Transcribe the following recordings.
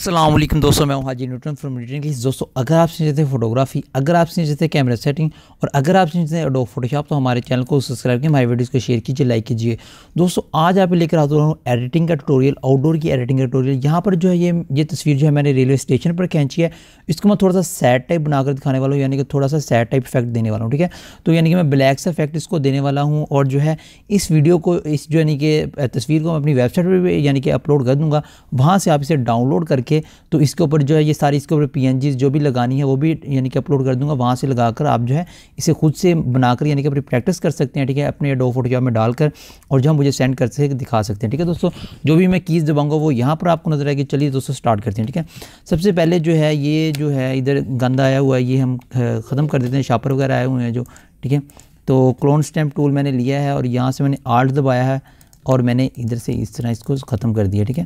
अस्सलाम वालेकुम दोस्तों, मैं हूं हाजी न्यूटन फ्रॉम न्यूटन क्लिक्स। दोस्तों, अगर आप सीखते हैं फोटोग्राफी, अगर आप सीखते हैं कैमरा सेटिंग और अगर आप सीखते हैं एडोब फोटोशॉप, तो हमारे चैनल को सब्सक्राइब कीजिए, हमारी वीडियोस को शेयर कीजिए, लाइक कीजिए। दोस्तों, आज आप लेकर आता हूँ एडिटिंग का ट्यूटोरियल, आउटडोर की एडिटिंग का ट्यूटोरियल। यहाँ पर जो है ये तस्वीर जो है मैंने रेलवे स्टेशन पर खींची है। इसको मैं थोड़ा सा सैड टाइप बनाकर दिखाने वाला हूँ, यानी कि थोड़ा सा सैड टाइप इफेक्ट देने वाला हूँ। ठीक है, तो यानी कि मैं ब्लैक सा इफेक्ट इसको देने वाला हूँ और जो है इस वीडियो को, इस जो यानी कि तस्वीर को मैं अपनी वेबसाइट पर भी यानी कि अपलोड कर दूँगा। वहाँ से आप इसे डाउनलोड करके तो इसके ऊपर जो है ये सारी इसके ऊपर PNGs जो भी लगानी है वो भी यानी कि अपलोड कर दूंगा। वहाँ से लगाकर आप जो है इसे खुद से बनाकर यानी कि अपनी प्रैक्टिस कर सकते हैं। ठीक है, अपने एडोब फोटोशॉप में डालकर और जो हम मुझे सेंड कर से दिखा सकते हैं। ठीक है दोस्तों, जो भी मैं कीज़ दबाऊंगा वो यहाँ पर आपको नजर आएगी। चलिए दोस्तों स्टार्ट करते हैं। ठीक है, सबसे पहले जो है ये जो है इधर गंदा आया हुआ है, ये हम ख़त्म कर देते हैं। शापर वगैरह आए हुए हैं जो, ठीक है, तो क्लोन स्टैम्प टूल मैंने लिया है और यहाँ से मैंने आल्ट दबाया है और मैंने इधर से इस तरह इसको ख़त्म कर दिया। ठीक है,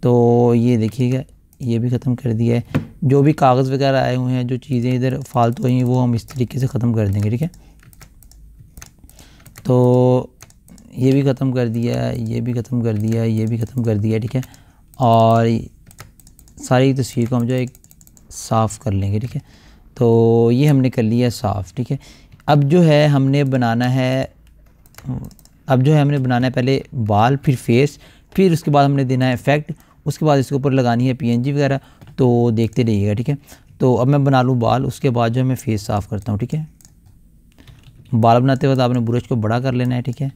तो ये देखिएगा, ये भी ख़त्म कर दिया है। जो भी कागज़ वगैरह आए हुए हैं, जो चीज़ें इधर फालतू आई हैं, वो हम इस तरीके से ख़त्म कर देंगे। ठीक है, तो ये भी ख़त्म कर दिया, ये भी ख़त्म कर दिया, ये भी ख़त्म कर दिया। ठीक है, और सारी तस्वीर को हम जो है साफ़ कर लेंगे। ठीक है, तो ये हमने कर लिया साफ़। ठीक है, अब जो है हमने बनाना है, पहले बाल, फिर फेस, फिर उसके बाद हमने देना है इफेक्ट, उसके बाद इसके ऊपर लगानी है PNG वगैरह। तो देखते रहिएगा। ठीक है, तो अब मैं बना लूँ बाल, उसके बाद जो है मैं फेस साफ़ करता हूँ। ठीक है, बाल बनाते वक्त आपने ब्रश को बड़ा कर लेना है। ठीक है,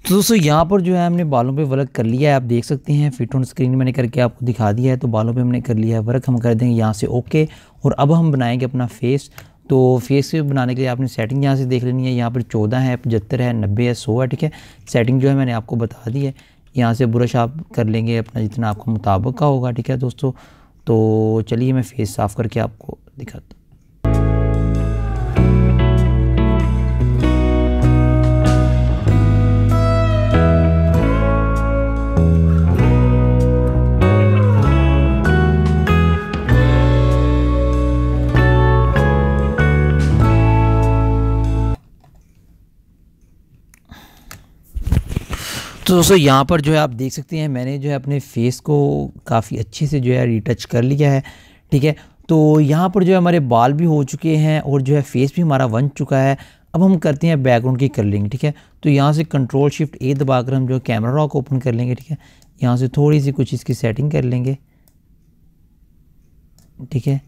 तो दोस्तों यहाँ पर जो है हमने बालों पे वर्क कर लिया है, आप देख सकते हैं। फिट ऑन स्क्रीन मैंने करके आपको दिखा दिया है। तो बालों पे हमने कर लिया है वर्क, हम कर देंगे यहाँ से ओके। और अब हम बनाएंगे अपना फेस। तो फेस के बनाने के लिए आपने सेटिंग यहाँ से देख लेनी है। यहाँ पर 14 है, 75 है, 90 है, 100 है। ठीक है, सेटिंग जो है मैंने आपको बता दी है। यहाँ से ब्रश आप कर लेंगे अपना जितना आपको मुताबिक का होगा। ठीक है दोस्तों, तो चलिए मैं फेस साफ़ करके आपको दिखाता हूँ। तो दोस्तों यहाँ पर जो है आप देख सकते हैं, मैंने जो है अपने फेस को काफ़ी अच्छे से जो है रीटच कर लिया है। ठीक है, तो यहाँ पर जो है हमारे बाल भी हो चुके हैं और जो है फेस भी हमारा बन चुका है। अब हम करते हैं बैकग्राउंड की कलरिंग। ठीक है, तो यहाँ से Ctrl+Shift+A दबाकर हम जो कैमरा रॉ को ओपन कर लेंगे। ठीक है, यहाँ से थोड़ी सी कुछ इसकी सेटिंग कर लेंगे। ठीक है,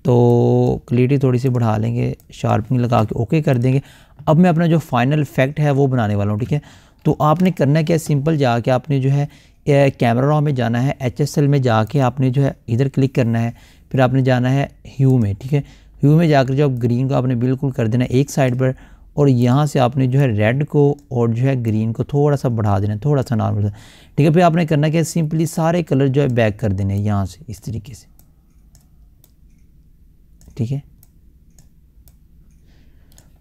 तो क्लियरिटी थोड़ी सी बढ़ा लेंगे, शार्पनिंग लगा के ओके कर देंगे। अब मैं अपना जो फाइनल इफेक्ट है वो बनाने वाला हूँ। ठीक है, तो आपने करना क्या, सिंपल जाके आपने जो है कैमरा रॉ में जाना है, HSL में जाके आपने जो है इधर क्लिक करना है, फिर आपने जाना है ह्यू में। ठीक है, ह्यू में जाकर जो ग्रीन को आपने बिल्कुल कर देना है एक साइड पर, और यहाँ से आपने जो है रेड को और जो है ग्रीन को थोड़ा सा बढ़ा देना है, थोड़ा सा नॉर्मल सा। ठीक है, फिर आपने करना क्या, सिंपली सारे कलर जो है बैक कर देने हैं यहाँ से इस तरीके से। ठीक है,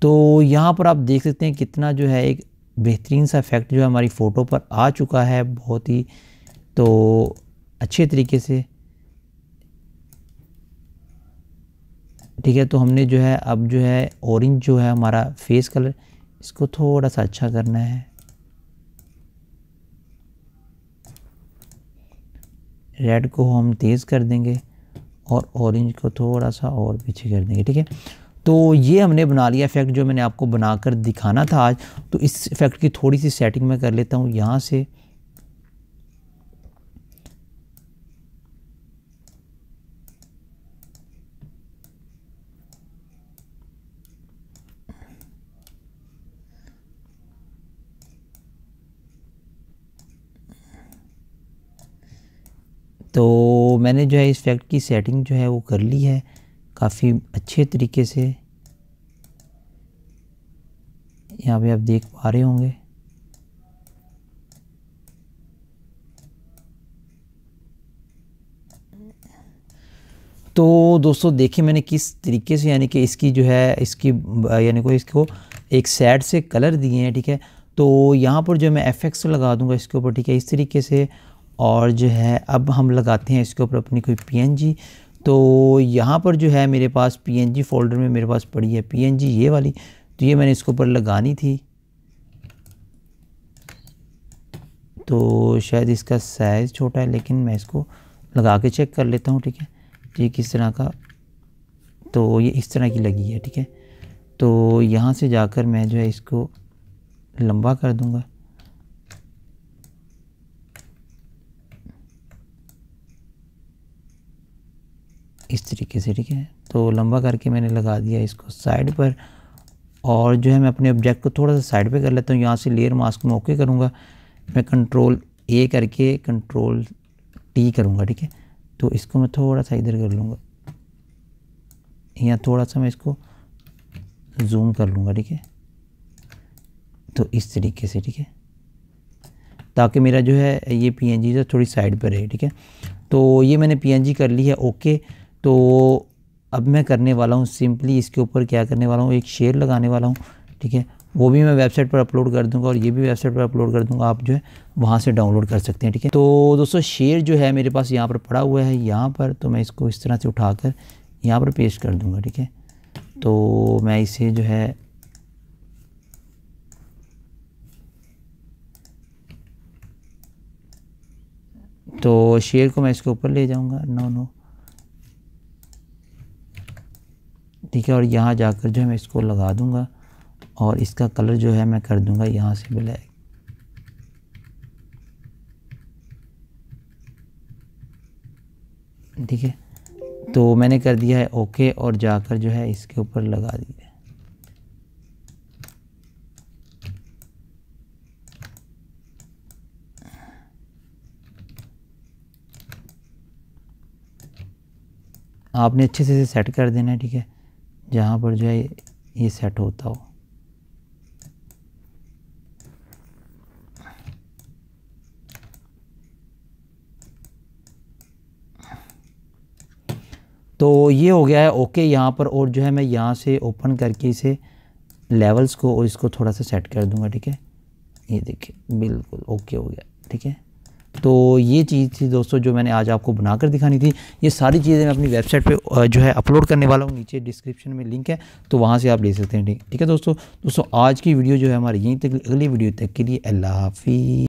तो यहाँ पर आप देख सकते हैं कितना जो है एक बेहतरीन सा इफेक्ट जो है हमारी फ़ोटो पर आ चुका है, बहुत ही तो अच्छे तरीके से। ठीक है, तो हमने जो है अब जो है ऑरेंज जो है हमारा फेस कलर, इसको थोड़ा सा अच्छा करना है। रेड को हम तेज़ कर देंगे और ऑरेंज को थोड़ा सा और पीछे कर देंगे। ठीक है, तो ये हमने बना लिया इफेक्ट जो मैंने आपको बनाकर दिखाना था आज। तो इस इफेक्ट की थोड़ी सी सेटिंग मैं कर लेता हूँ यहाँ से। तो मैंने जो है इस इफेक्ट की सेटिंग जो है वो कर ली है काफ़ी अच्छे तरीके से। यहाँ पे आप देख पा रहे होंगे। तो दोस्तों देखिए मैंने किस तरीके से यानी कि इसकी जो है यानी कि इसको एक साइड से कलर दिए हैं। ठीक है, तो यहाँ पर जो मैं FX लगा दूंगा इसके ऊपर। ठीक है, इस तरीके से, और जो है अब हम लगाते हैं इसके ऊपर अपनी कोई पीएनजी। तो यहाँ पर जो है मेरे पास पीएनजी फ़ोल्डर में मेरे पास पड़ी है पीएनजी ये वाली, तो ये मैंने इसके ऊपर लगानी थी। तो शायद इसका साइज़ छोटा है, लेकिन मैं इसको लगा के चेक कर लेता हूँ, ठीक है। ये किस तरह का, तो ये इस तरह की लगी है, ठीक है। तो यहाँ से जाकर मैं जो है इसको लंबा कर दूँगा। इस तरीके से, ठीक है। तो लंबा करके मैंने लगा दिया इसको साइड पर। और जो है मैं अपने ऑब्जेक्ट को थोड़ा सा साइड पे कर लेता हूँ। यहाँ से लेयर मास्क में ओके करूँगा, मैं कंट्रोल ए करके कंट्रोल टी करूँगा, ठीक है। तो इसको मैं थोड़ा सा इधर कर लूँगा, यहाँ थोड़ा सा मैं इसको जूम कर लूँगा, ठीक है। तो इस तरीके से, ठीक है, ताकि मेरा जो है ये पीएनजी जो थोड़ी साइड पर रहे, ठीक है। तो ये मैंने पीएनजी कर ली है, ओके। तो अब मैं करने वाला हूँ सिंपली इसके ऊपर क्या करने वाला हूँ, एक शेयर लगाने वाला हूँ, ठीक है। वो भी मैं वेबसाइट पर अपलोड कर दूंगा और ये भी वेबसाइट पर अपलोड कर दूंगा, आप जो है वहाँ से डाउनलोड कर सकते हैं, ठीक है। तो दोस्तों शेयर जो है मेरे पास यहाँ पर पड़ा हुआ है यहाँ पर, तो मैं इसको इस तरह से उठाकर यहाँ पर पेस्ट कर दूँगा, ठीक है। तो मैं इसे जो है तो शेयर को मैं इसके ऊपर ले जाऊँगा, नो, ठीक है। और यहाँ जाकर जो है मैं इसको लगा दूँगा और इसका कलर जो है मैं कर दूँगा यहाँ से ब्लैक, ठीक है। तो मैंने कर दिया है ओके और जाकर जो है इसके ऊपर लगा दिया। आपने अच्छे से सेट कर देना है, ठीक है, जहाँ पर जो है ये सेट होता हो। तो ये हो गया है ओके यहाँ पर। और जो है मैं यहाँ से ओपन करके इसे लेवल्स को और इसको थोड़ा सा सेट कर दूँगा, ठीक है। ये देखिए बिल्कुल ओके हो गया, ठीक है। तो ये चीज़ थी दोस्तों जो मैंने आज आपको बनाकर दिखानी थी। ये सारी चीज़ें मैं अपनी वेबसाइट पे जो है अपलोड करने वाला हूँ, नीचे डिस्क्रिप्शन में लिंक है, तो वहाँ से आप ले सकते हैं, ठीक है दोस्तों। आज की वीडियो जो है हमारी यहीं तक, अगली वीडियो तक के लिए अल्लाह हाफिज़।